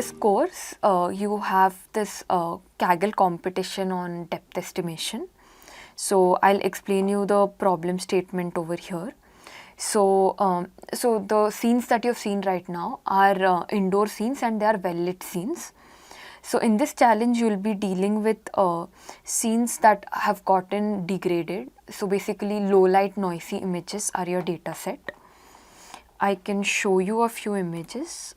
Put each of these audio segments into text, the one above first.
this course, you have this Kaggle competition on depth estimation. So I'll explain you the problem statement over here. So, so the scenes that you've seen right now are indoor scenes and they are well-lit scenes. So in this challenge, you'll be dealing with scenes that have gotten degraded. So basically, low-light noisy images are your data set. I can show you a few images.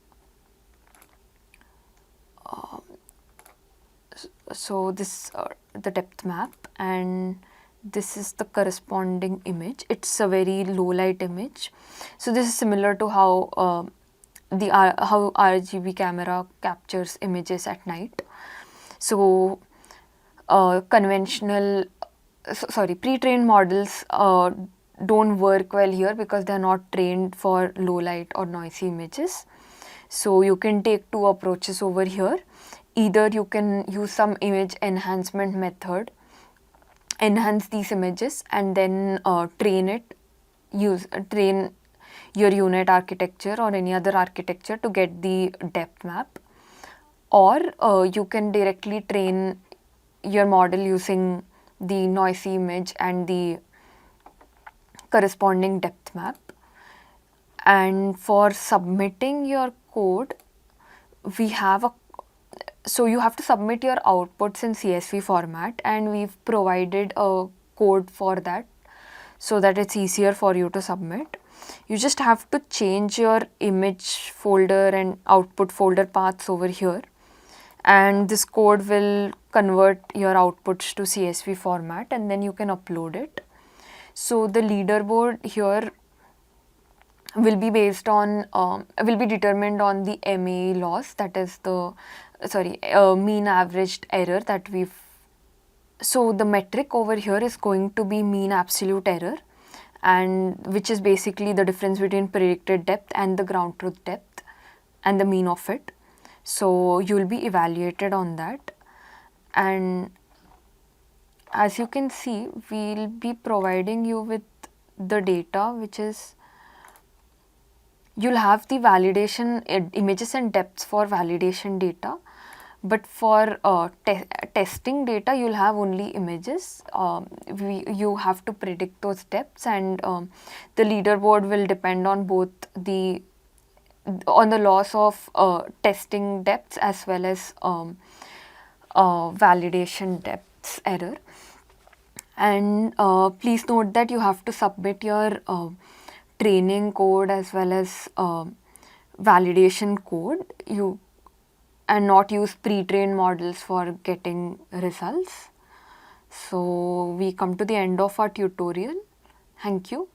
So this the depth map, and this is the corresponding image. It's a very low light image. So this is similar to how how RGB camera captures images at night. So pre-trained models don't work well here because they're not trained for low light or noisy images. So you can take two approaches over here. Either you can use some image enhancement method, enhance these images, and then train your unit architecture or any other architecture to get the depth map. Or you can directly train your model using the noisy image and the corresponding depth map. And for submitting your code, we have so you have to submit your outputs in CSV format, and we've provided a code for that so that it's easier for you to submit. You just have to change your image folder and output folder paths over here, and this code will convert your outputs to CSV format, and then you can upload it. So the leaderboard here will be based on will be determined on the MAE loss, that is the mean averaged error that we've. So the metric over here is going to be mean absolute error, and which is basically the difference between predicted depth and the ground truth depth and the mean of it. So you will be evaluated on that, and as you can see, we'll be providing you with the data, which is you'll have the validation images and depths for validation data, but for testing data, you'll have only images. You have to predict those depths, and the leaderboard will depend on both the loss of testing depths as well as validation depths error. And please note that you have to submit your training code as well as validation code, and not use pre-trained models for getting results. So we come to the end of our tutorial. Thank you.